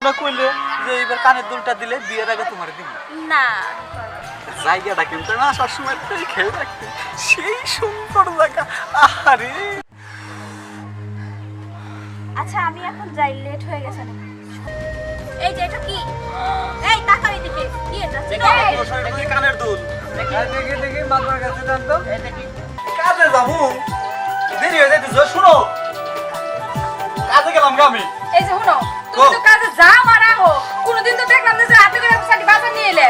না কইলে যে এবার কানের দুলটা দিলে বিয়ের আগে তোমার দিব না। জায়গাটা কিন্তু না সবসময় খেয়ে রাখতে সেই সুন্দর জায়গা। আরে আচ্ছা আমি এখন যাই, লেট হয়ে গেছে না। এই যে এটা কি? এই টাকা দিতে কি এটা? এই কানের দুল দেখি দেখি মাথার কাছে দেন তো। এই দেখি কাজে যাবো, দেরি হয়ে যাইতেছে। শুনো, কাজে গেলাম গো আমি। এই যে শুনো, তুমি তো কাজে যাও আর আহো, কোনদিন তো দেখলাম না যে হাতে করে সাথে বাজার নিয়ে এলে।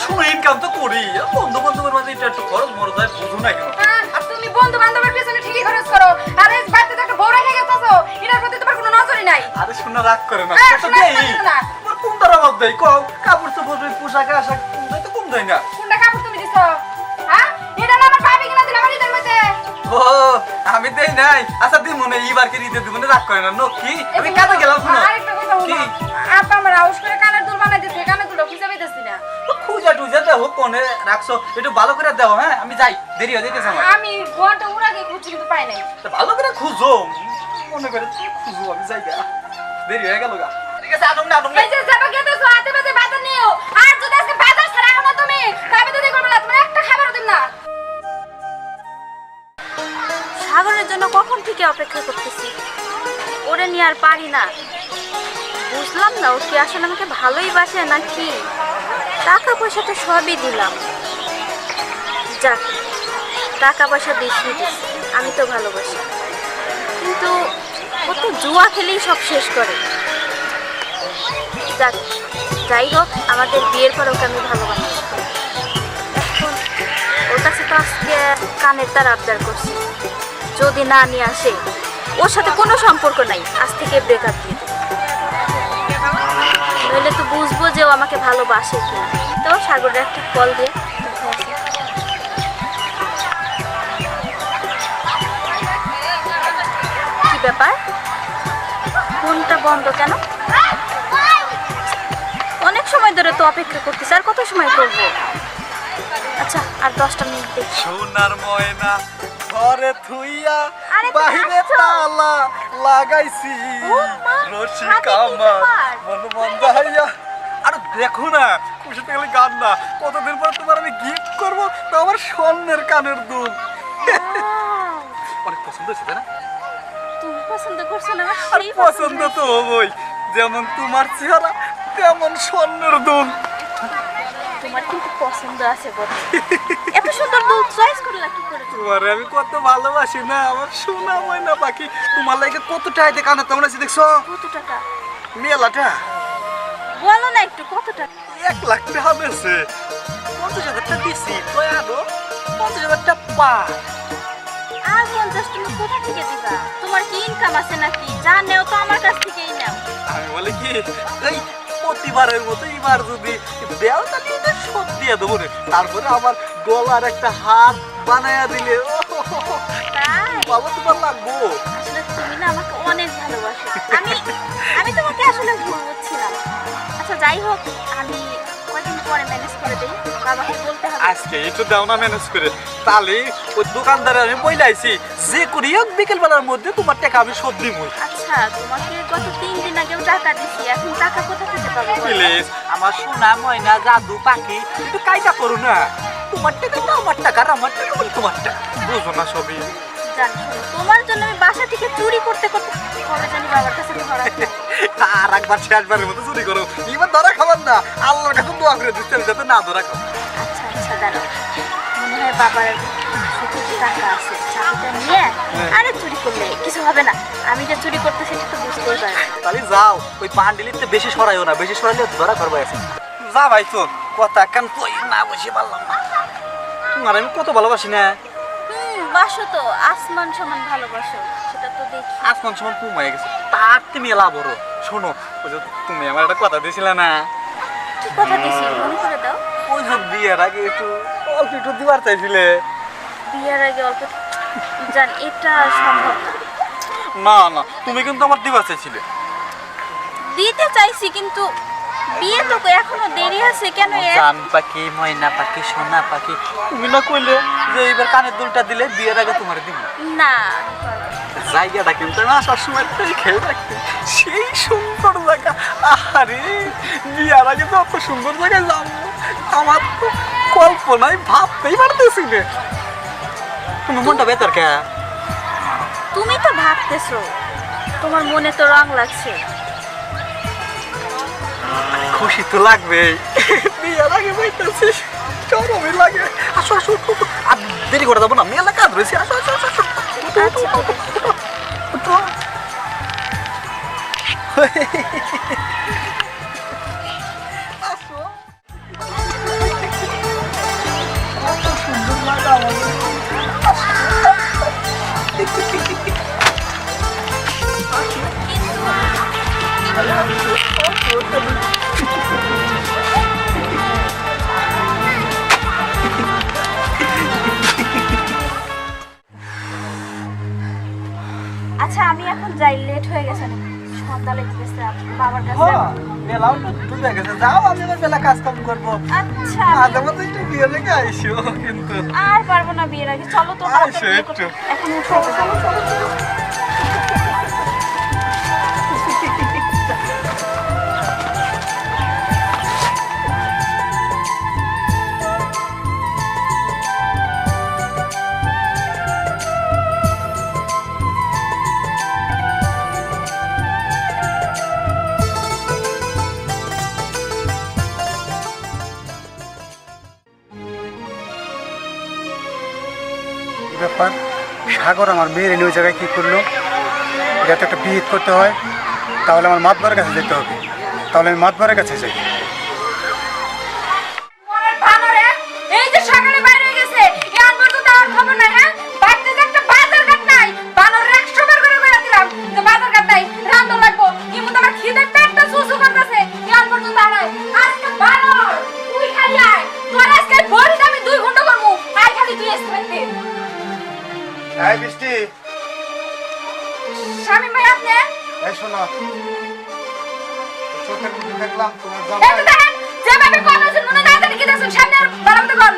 শুনো, ইনকাম তো করি, বন্ধু বান্ধবের মাঝে এটা একটু খরচ মরো যায়, বুঝো না কেন? আর তুমি বন্ধু বান্ধবের পেছনে ঠিকই খরচ করো, আর এই বাড়িতে তো একটা বউ রেখে গেছো, এটার প্রতি তোমার কোনো নজরই নাই। আরে শুনো, রাগ করে না, হ্যাঁ, কত রাগ দেই করো না। তোমার কোনটার অভাব দেই কও? কাপড় চোপড় পোশাক আশাক কোনটাই তো কম দেয় না। কোনটা কাপড় তুমি দিছো? হ্যাঁ, এটা না আমার ভাবি কিনা দিলা বাড়িতে মধ্যে। ও আমি দেই নাই। আচ্ছা দি মনে এইবার কি দিতে দিবনে, রাগ করে না নকি। আমি কাজে গেলাম। শুনো আরেকটা কথা হলো, আপা আমার আউশ করে কানের দুল বানাই দিতে, কানের দুলটা খুঁজে পাইতেছি না। খুঁজা টুজা দেখো কোনে রাখছো, একটু ভালো করে দাও। হ্যাঁ আমি যাই, দেরি হয়ে যাইতেছে আমার। আমি ঘন্টা উড়াগে খুঁজছি কিন্তু পাই নাই। তো ভালো করে খুঁজো, মনে করে খুঁজো। আমি যাই গা, দেরি হয়ে গেল গা। ঠিক আছে, আনুম না এই যে যাবা গেতেছো হাতে বাজে বাজার নিও, আর যদি আজকে বাজার ছাড়া আনো না তুমি, তবে তো দেখো না তোমার একটা খাবারও দিম না। সাগরের জন্য কখন থেকে অপেক্ষা করতেছি, ওরে নিয়ে আর পারি না। বুঝলাম না ও কি আসলে আমাকে ভালোই বাসে নাকি। টাকা পয়সা তো সবই দিলাম, যাক টাকা পয়সা দিচ্ছি, আমি তো ভালোবাসি, কিন্তু ও তো জুয়া খেলেই সব শেষ করে। যাক যাই হোক, আমাদের বিয়ের পর ওকে আমি ভালোবাসি। এখন ওর কাছে তো আজকে কানের তার আবদার করছি, যদি না নিয়ে আসে ওর সাথে কোনো সম্পর্ক নাই, আজ থেকে ব্রেকআপ দিয়ে দেবো। নইলে তো বুঝবো যে ও আমাকে ভালোবাসে কিনা। তো সাগরের একটা কল দিয়ে কি ব্যাপার, ফোনটা বন্ধ কেন? অনেক সময় ধরে তো অপেক্ষা করতেছি, আর কত সময় করবো? আচ্ছা আর 10টা মিনিট দেখি। সোনার ময়না ঘরে থুইয়া আরে তুমি বাইরে আসছো? তালা লাগাইছি, ও মা, রশি হাতে কি কামার ব্যাপার? মন মন দাইয়া। আরে দেখো না, খুশিতে গেলে গান না। কতদিন পর তোমার আমি গিফট করবো, তো আমার স্বর্ণের কানের দুল। অনেক পছন্দ হয়েছে, তাই না? তুমি পছন্দ করছো না? আমার আর সেই পছন্দ তো হবই, যেমন তোমার চেহারা তেমন স্বর্ণের দুল। তোমার কিন্তু পছন্দ আছে বড়। এত সুন্দর দুল চয়েস করলা কি করে তুমি? তোমারে আমি কত ভালোবাসি না, আমার সোনা ময়না পাখি। তোমার লাগে কত টাকা কানে তোমরা আছে দেখছো? কত টাকা? মেলাটা বলো না একটু, কত টাকা? 1 লাখ টাকা বেছে 50,000 টাকা দিছি, কয় আনো 50,000 টাকা পা। আর 50 তুমি কোথা থেকে দিবা? তোমার কি ইনকাম আছে নাকি? যা নেও তো আমার কাছ থেকেই নাও। আমি বলে কি, এই প্রতিবারের মতো এবার যদি দেও তাহলে এটা শোধ দিয়ে দেবো রে। তারপরে আমার গলার একটা হার বানায়া দিলে তাই বাবা তোমার লাগবো। আসলে তুমি না আমাকে অনেক ভালোবাসো। আমি আমি তোমাকে আসলে ভুল বুঝছিলাম। আচ্ছা যাই হোক, আমি কয়দিন পরে ম্যানেজ করে দেই, বাবাকে বলতে হবে। আজকে একটু দাও না ম্যানেজ করে, তাহলে ওই দোকানদারে আমি বইলাইছি যে করি হোক বিকেল বেলার মধ্যে তোমার টাকা আমি শোধ দিব। আচ্ছা তোমাকে গত 3 দিন আগেও টাকা দিছি, এখন টাকা কোথা থেকে পাবো বলো? প্লিজ আমার সোনা ময়না জাদু পাখি একটু কায়দা করো না। তোমার টাকা তো আমার টাকা, আর আমার টাকা বলে তোমার টাকা, বুঝো না সবই। জানো তোমার জন্য আমি বাসা থেকে চুরি করতে করতে কবে জানি বাবার কাছে ধরা খাই। আর একবার শেষবারের মতো চুরি করো, এবার ধরা খাবার না, আল্লাহর কাছে দোয়া করে দিচ্ছি যাতে না ধরা খাও। আচ্ছা আচ্ছা দাঁড়াও, মনে হয় বাবার সুখে টাকা আছে, চাবিটা নিয়ে আরে চুরি করলে কিছু হবে না। আমি যে চুরি করতেছি সেটা তো বুঝতেই পারবে। তাহলে যাও, ওই পান্ডিলিতে বেশি সরাইও না, বেশি সরাইলে ধরা করবে আছে। যা ভাই তো কথা কেন তুই না বসে পারলাম না। তোমার আমি কত ভালোবাসি না। বাসো তো, আসমান সমান ভালোবাসো, সেটা তো দেখি। আসমান সমান তুমি হয়ে গেছে, তার তুমি এলা বড়। শোনো, ওই যে তুমি আমার একটা কথা দিয়েছিলে না, কি কথা দিছি মনে করে দাও। ওই যে বিয়ের আগে একটু অল্প একটু দিবার চাইছিলে। বিয়ের আগে অল্প জান, এটা সম্ভব না। না না, তুমি কিন্তু আমার দিবার চাইছিলে। দিতে চাইছি কিন্তু বিয়ে তো এখনো দেরি আছে কেন? জান পাখি ময়না পাখি সোনা পাখি, তুমি না কইলে যে এইবার কানের দুলটা দিলে বিয়ের আগে তোমার দিব। না জায়গাটা কিন্তু না সবসময় খেয়ে থাকতে সেই সুন্দর জায়গা। আরে বিয়ার আগে তো অত সুন্দর জায়গায় যাবো আমার তো কল্পনায় ভাবতেই পারতেছি না। তুমি মনটা বেতার কে? তুমি তো ভাবতেছো, তোমার মনে তো রং লাগছে। খুশি তো লাগবে, বিয়ার আগে বইতেছি চরমই লাগে। আসো আসো আর দেরি করে যাবো না, মেলা কাজ রয়েছে। আসো আসো আসো আসো। আচ্ছা আমি এখন যাই, লেট হয়ে গেছে, সন্ধ্যা লেগেছে, বাবার কাছে যাবো। মেলাও তো ডুবে গেছে, যাও আমি এবার মেলা কাজ কাম করবো। আচ্ছা মাঝে মধ্যে একটু বিয়ে লেগে আইসো কিন্তু। আর পারবো না বিয়ের আগে, চলো তো আইসো একটু। এখন উঠো। ব্যাপার সাগর আমার মেয়ের এনে ওই জায়গায় কী করলো? এটা তো একটা বিহিত করতে হয়, তাহলে আমার মাতবারের কাছে যেতে হবে। তাহলে আমি মাতবারের কাছে যাই। এই যে সকালে বাইরে হয়ে গেছে, এখন পর্যন্ত আর খবর নাই। হ্যাঁ বাড়িতে যে একটা বাজার ঘাট নাই, বানর 100 বার করে কইরা দিলাম যে বাজার ঘাট নাই, রান্না লাগবো। কিন্তু আমার খিদে পেটটা সুসু করতেছে, এখন পর্যন্ত আর নাই। আজকে বানর তুই খালি আয়, তোর আজকে বড়ি আমি 2 ঘন্টা করবো, আয় খালি তুই এসে এই বৃষ্টি, স্বামী ভাই আপনি এই শোনো, চোখের মধ্যে দেখলাম তোমার এই জামাই। যে দেখেন যেভাবে কথা বলছেন মনে না জানি কি দেখছেন, সামনে আর বাড়াতে কোন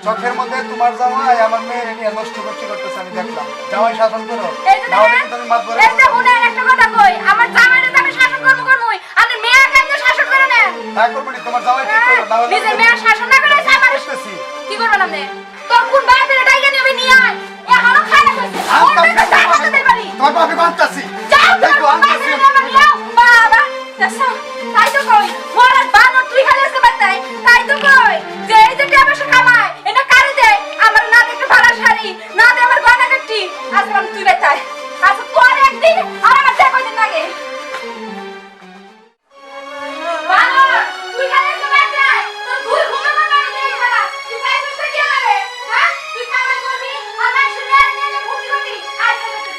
চোখের মধ্যে তোমার জামাই আমার মেয়ের নিয়ে নষ্ট করতেছে, আমি দেখলাম। জামাই শাসন করো, এই যে না হলে দেখেন, কিন্তু আমি মাতবারের এই কাছে যে যাবো। শুনেন একটা কথা কই, আমার জামাইরে তো আমি শাসন করবই, আপনি মেয়ে কেন শাসন করে নেন? তাই করবো নি, তোমার জামাই ঠিক করো, না হলে নিজের মেয়ে শাসন না করে আমার করতেছি। কি করবেন আপনি? তোর কোন বাপের ডাইকে নিয়ে নিয়ে আয়, এখনো খারাপ হইছে। আমি ওর মেয়ে তো তোমার জানাতে পারি। তোমার বাপে বাঁচতাছি। যাও তোর দেখো, আমি বাপের নাম নিও, বাবা। দেখছো, তাই তো কই, মোরা বানর তুই খালি আজকে বাতাই, তাই তো কই, যে এই যে টাকা পয়সা কামায়, এটা কারে দেয়? আমার না দেখে ভাড়া শাড়ি, না দে আমার গয়না গাটি, আজকে আমি তুই বাতাই। আচ্ছা তোর একদিন আর আমার দেখ কয়দিন লাগে। বানর তুই খালি আজকে বাতাই, তোর দুই ঘুমের মতো আমি দেই না, তুই পয়সা কি হবে? হ্যাঁ তুই কামাই করবি আর মাসে নিয়ে ভর্তি করবি, আর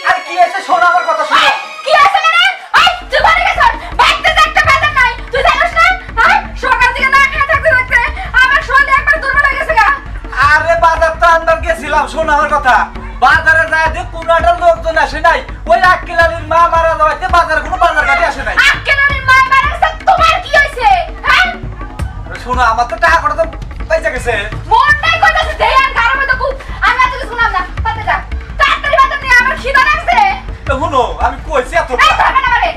আরে কি আছে শোনো, আমার কথা শোনো। কি আছে মানে? আই তুই বাড়ি গেছ, বাইতে যে একটা বাজার নাই, তুই জানিস না? হ্যাঁ সকাল থেকে না খেয়ে থাকতে থাকতে আমার শরীর একবার দুর্বল হয়ে গেছে গা। আরে বাজার তো আন্দার গেছিলাম, শোনো আমার কথা। বাজারে যায় যে কোনটা লোকজন আসে নাই, ওই আক্কেলারির মা মারা যাওয়াতে বাজারে কোনো বাজার ঘাটে আসে নাই। আক্কেলারির মা মারা গেছে, তোমার কি হইছে? হ্যাঁ শোনো আমার তো টাকা কটা তো পয়সা গেছে। মনটাই কইতাছে দেই আর গারমে তো খুব, আমি এত কিছু শুনলাম না, পাতে যা তাড়াতাড়ি বাজার নিয়ে, আমার খিদা লাগছে। তো শুনো আমি কইছি এত এই ধরবে না মানে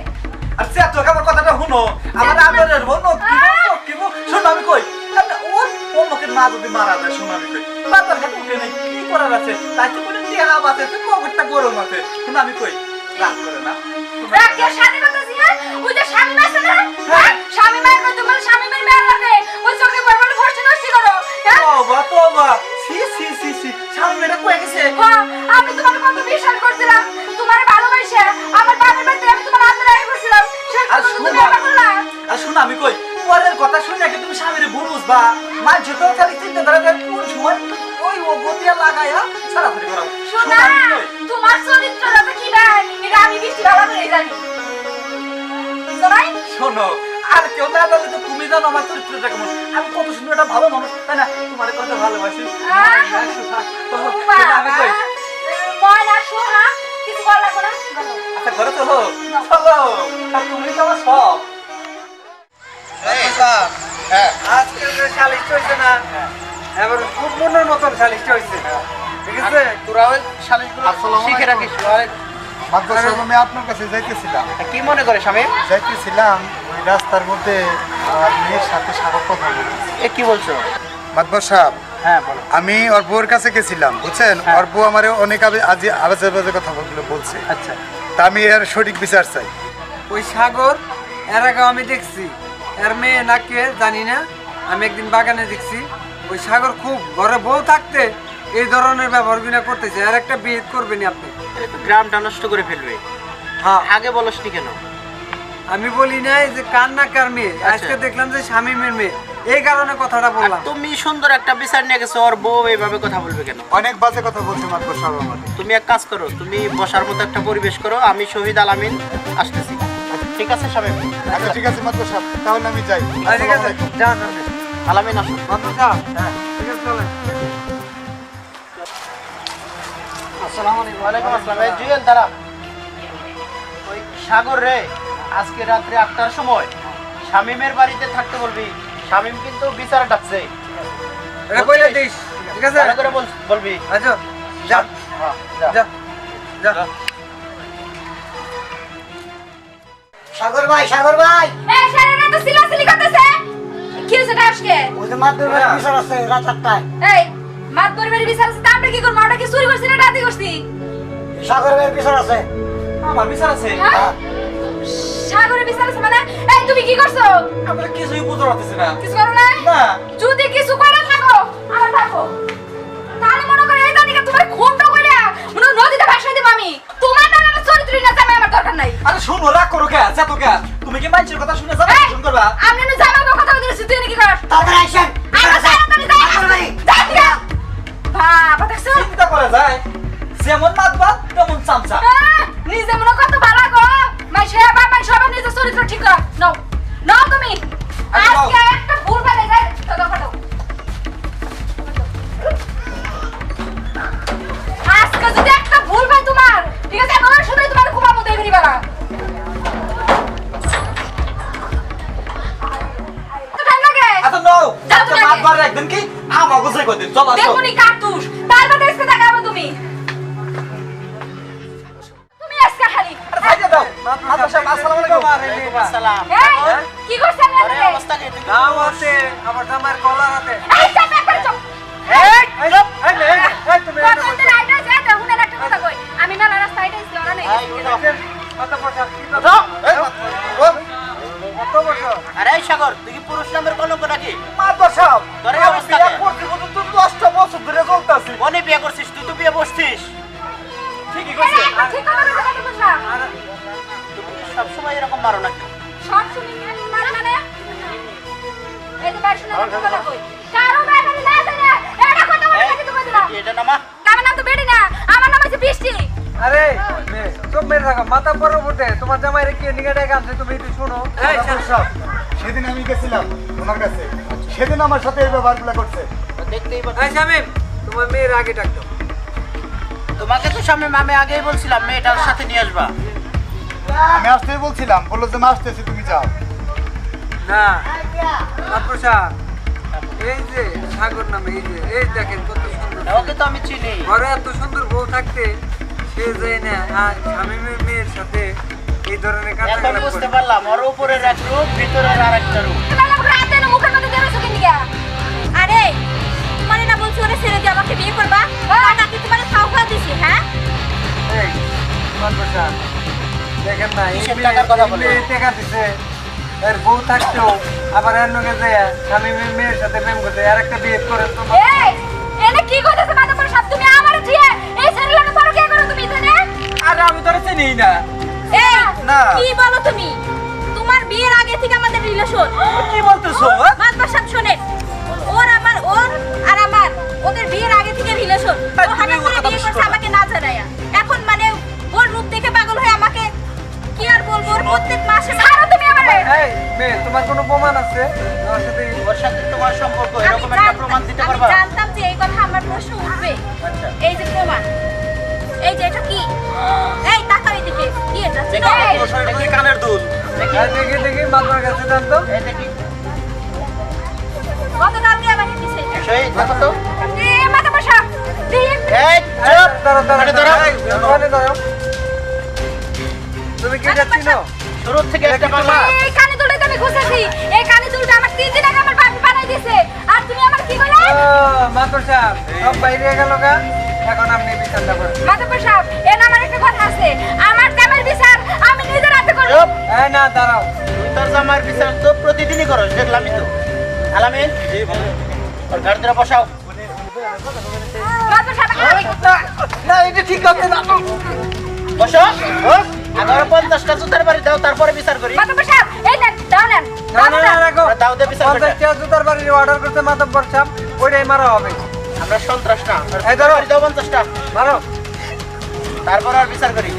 আর সে এত আমার কথাটা শুনো। আমার আদরের বোন কি শোনো আমি কই, ও মুখের মা যদি মারা যায়, শোনো আমি কই বাজার ঘাট উঠে নেই, কি করার আছে? তাই তো বলে টিহা আছে, তো কবরটা গরম আছে। শোনো আমি কই রাগ করে না। রাখিয়া শাদি করতেছি। হ্যাঁ ওই যে স্বামী আছে না, হ্যাঁ স্বামী মায়ের কথা বলে স্বামী মায়ের মেয়ে লাগে, ওই চোখে বড় বড় ফষ্টি নষ্টি করো। হ্যাঁ তোবা সি সি সি সি স্বামী মেয়েটা কয়ে গেছে। হ্যাঁ, আমি তোমার কত বিশ্বাস করছিলাম, তোমার ভালোবাসে আমার বাপের বাড়িতে আমি তোমার আদর আগে করছিলাম, সেই আর কথা শোনো তুমি আমার করলা। আর শোনো আমি কই পরের কথা শুনে কি তুমি স্বামীর বুঝ বা মানুষ তো খালি চিন্তা ধরে কোন সময় ওই ও গতিয়া লাগায়া সারাসারি করাও। শোনা তোমার চরিত্রটা তো কি ভাই, এটা আমি বেশি ভালো করে জানি। শোনাই শোনো আর কেউ না জানলে তো তুমি জানো আমার চরিত্রটা কেমন। আমি কত সুন্দর একটা ভালো মানুষ, তাই না? তোমার কত ভালোবাসি। আমি কই ময়না সোহা কিছু বলা লাগবে না। আচ্ছা ঘরে চলো চলো, আর তুমি তো আমার সব। হ্যাঁ আজকে যে শালিশ হয়েছে না, এবার খুব মনের মতন শালিশ হয়েছে। ঠিক আছে তোরা ওই সালিশগুলো আসসালামু শিখে আলাইকুম। রাখিস। মাতবর সাহেব আমি আপনার কাছে যাইতেছিলাম কি মনে করে স্বামী? যাইতেছিলাম ওই রাস্তার মধ্যে আমার মেয়ের সাথে সাগর কথা বলতেছি। এ কি বলছো? মাতবর সাহেব হ্যাঁ বলো। আমি ওর বউর কাছে গেছিলাম বুঝছেন, হ্যাঁ। ওর বউ আমার অনেক আজে বাজে কথা বলছে। আচ্ছা তা আমি এর সঠিক বিচার চাই। ওই সাগর এর আগে আমি দেখছি, এর মেয়ে নাকি জানি না, আমি একদিন বাগানে দেখছি ওই সাগর খুব ঘরে বউ থাকতে এই ধরনের ব্যবহারগুলো করতেছে। আর একটা বিয়ে করবেন আপনি? এ তো গ্রামটা নষ্ট করে ফেলবে। হ্যাঁ, আগে বলসনি কেন? আমি বলি নাই যে কার না কার মেয়ে, আচ্ছা। আজকে দেখলাম যে শামীমের মেয়ে, এই কারণে কথাটা আর বললাম। তুমি সুন্দর একটা বিচার নিয়ে গেছো, ওর বউ এইভাবে কথা বলবে কেন? অনেক বাজে কথা বলছে মাতবর সাহেব আমাকে। তুমি এক কাজ করো, তুমি বসার মতো একটা পরিবেশ করো, আমি শহীদ আলামিন আসতেছি। ঠিক আছে স্বামী? আচ্ছা ঠিক আছে মাতবর সাহেব, তাহলে আমি যাই। আর ঠিক আছে, যান আপনি। আলামিন আসো। মাতবর সাহেব, হ্যাঁ ঠিক আছে, চলেন। আসসালামু আলাইকুম। ওয়ালাইকুম আসসালাম। এই জুয়েল দাঁড়া। ওই সাগর রে, আজকে রাত্রে 8টার সময় শামীমের বাড়িতে থাকতে বলবি। শামীম কিন্তু বিচার ডাকছে। এটা কইলে দিস, ঠিক আছে? ভালো করে বলবি। আচ্ছা, যা হ্যাঁ, যা। যা যা। সাগর ভাই, সাগর ভাই, এই ছেলেটা তো সিলাসিলি করতেছে। কি হইছে দাসকে? ওই যে মাধ্যমিক বিচার আছে রাত 8টায়। এই মাত পরিবারের বিচার আছে, তা আমরা কি করব? আমরা কি চুরি করছি না ডাকাতি করছি? সাগর ভাইয়ের বিচার আছে। আমার বিচার আছে। হ্যাঁ? সাগরের বিচার আছে মানে? এই তুমি কি করছো? আমরা কিছুই বুঝতে পারতেছি না। কিছু করো নাই? না। যদি কিছু করে থাকো, আমার থাকো। তাহলে মনে করে এই দাদিকে তোমার খুনটা কইরা মনে হয় নদীতে ভাসাই দেব আমি। তোমার নামে আমার চরিত্রই না জামাই আমার দরকার নাই। আরে শুনো, রাগ করো কে? চেতো কে? তুমি কি মানুষের কথা শুনে যাবে? এই, শুন করবা? আমি না জামাই কথা বলতেছি, তুই কি কর? তাড়াতাড়ি আইসেন। বিচার আছে। সাগর ভাই, বাবা দেখছো? চিন্তা করা যায়, যেমন মাতবার তেমন চামচা। নিজে মনে কত ভালো গো। মাই সেবা মাই সবার নিজের চরিত্র ঠিক কর। নাও নাও তুমি। আচ্ছা, নাও। আজকে একটা ভুল করে যায় তো দাও দাও। আজকে যদি একটা ভুল হয় তোমার, ঠিক আছে, আমার শুধু তোমার কুমার মতো এগিয়ে বেড়া। তো টাইম লাগে। আচ্ছা নাও, যাও তো আগে। মাতবার একদিন কি আমাকে গুছাই করে দিন। চলো আসো। দেখুনি কার্তুস, তার বাদে আজকে দেখাবো তুমি। তুমি আজকে খালি। আরে সাইডে দাও। মাতবার সাহেব, আসসালামু আলাইকুম। ওয়ালাইকুম আসসালাম। এই, কি করছেন আরে আপনি? অবস্থা কি? তুই কি নাও করছিস? আছে আমার জামাইয়ের কলা হাতে। এই চাপ একবার চুপ। এই চুপ, এই তুমি এটা কতদিন আইডা যায় তো হুনের একটা কথা কই। আমি মেলা রাস্তায় আইতাছি ওরা নেই। এই, উঠো। কত বছর কি কথা? উঠো। এই মাতবর, ও, কত বছর? আরে এই সাগর, তুই কি পুরুষ নামের কলঙ্ক নাকি? মাতবার সাহেব, তোর এই আমি অবস্থা বিয়ে কেন? করতে করতে তো 10টা বছর ধরে চলতেছি। বনে বিয়ে করছিস, তুই তো বিয়ে বসছিস। ঠিকই এই কইছে। একবার ঠিক কথা কইতে কত বছর? তুমি কি সবসময় এরকম মারো নাকি? সব শুনি মার মানে? এই তো বাইরে শুনে একটা কথা কই। কারো বাইরে না জানে। এটা কথা বলে এই, কি তুমি দিলা? এটা নামা। আমার নাম তো বেডি না। আমার নাম হচ্ছে বৃষ্টি। আরে মেয়ে, চুপ মেরে থাকো, মাথা পরে উঠে। তোমার জামাইরে কি নিগাটে গানছে, তুমি একটু শোনো। এই মাতবর সাহেব, সেদিন আমি গেছিলাম ওনার কাছে, সেদিন আমার সাথে এই ব্যবহারগুলো করছে। দেখতেই পাচ্ছি। এই শামীম, তোমার মেয়ের আগে ডাকতো। তোমাকে তো সামনে আমি আগেই বলছিলাম মেয়েটার সাথে নিয়ে আসবা। আমি আসতেই বলছিলাম, বললো যে মা আসতেছি, তুমি যাও। না মাতবর সাহেব, এই যে সাগর নামে, এই দেখেন কত সুন্দর। ওকে তো আমি চিনি। ঘরে এত সুন্দর বউ থাকতে সে যায় না আর শামীমের মেয়ের সাথে এই ধরনের কাজ এখন বুঝতে পারলাম, ওর উপরের এক রূপ, ভিতরের আর একটা রূপ। তুমি আমাকে রাত দেন মুখের মধ্যে দেন সুকিন দিগা। আরে তোমারে না বলছি ওরে ছেড়ে দিয়ে আমাকে বিয়ে করবা? নাকি তোমারে খাও খাওয়া দিছি, হ্যাঁ? এই মাতবর সাহেব, দেখেন না এই কিসের মেয়ে- টাকার কথা এই বলে? মেয়ে টাকা দিছে, এর বউ থাকতেও আবার এর লগে যায় শামীমের মেয়ের সাথে প্রেম করতে। আর একটা বিয়ে করে তো এই এনে কি কইতাছ মাথা পড়ে সব তুমি আমারে দিয়ে এই ছেলে লাগে পরে কি করো তুমি জানে? আরে আমি তোরে চিনি না। এই না। কি বলো তুমি? তোমার বিয়ের আগে থেকে আমাদের রিলেশন। কি বলতেছো? মাতবার সব শোনেন, ওর আর আমার ওদের বিয়ের আগে থেকে রিলেশন। এই, ও তুমি হঠাৎ ওর করে কথা বিয়ে বুঝতে করছে পারো না। আমাকে না জানায়া। এখন মানে ওর রূপ দেখে পাগল হয়ে আমাকে কি আর বলবো, ওর প্রত্যেক মাসে ছাড়ো তুমি আমারে। এই মেয়ে, তোমার কোনো প্রমাণ আছে আমার সাথে? ওর সাথে তোমার সম্পর্ক আমি এরকম একটা প্রমাণ দিতে আমি পারবা? জানতাম যে এই কথা আমার প্রশ্ন উঠবে। আচ্ছা। এই যে প্রমাণ, এই যে এটা কি? এই তাকাও এদিকে, কি এটা? দেখো, এই, এটা কি কানের দুল? দেখি, আর দেখি দেখি মাতবার কাছে জানতো। এই দেখি। গতকালকে আমার দিছে এটা। শহীদ, দেখো তো। এ মাথা বসা, এই একটা এই চুপ দাঁড়াও, দাঁড়াও, ওখানে দাঁড়াও। এই, ওখানে দাঁড়াও। তুমি কি এটা চিনো? শুরু থেকে একটা মামা এই কানে দুলটা আমি খুঁজেছি, এই কানে দুলটা আমার 3 দিন আগে আমার বাপি বানাই দিয়েছে, আর তুমি আমার কি বলে? মাতর সাহেব সব বাইরে গেল গা, এখন আপনি বিচারটা করেন। মাধবপুর সাহেব, এ না আমার একটা কথা আছে, আমার জামাইয়ের বিচার আমি নিজের হাতে করব। চুপ এই না দাঁড়াও, তুই তোর জামার বিচার তো প্রতিদিনই করো দেখলামই তো আলামিন ওর ঘর ধরে বসাও মাধবপুর সাহেব না এটা ঠিক আছে না। বসো বস। 50টা জুতার বাড়ি দাও তারপরে বিচার করি মাধবপুর সাহেব, এই নেন, দাও নেন। না না না রাখো, দাও দে বিচার করে 50 জুতার বাড়ির অর্ডার করতে মাতব্বর সাহেব, ওইটাই মারা হবে। আমরা সন্ত্রাস না এই ধরো। দাও 50টা মারো। তারপর আর বিচার করি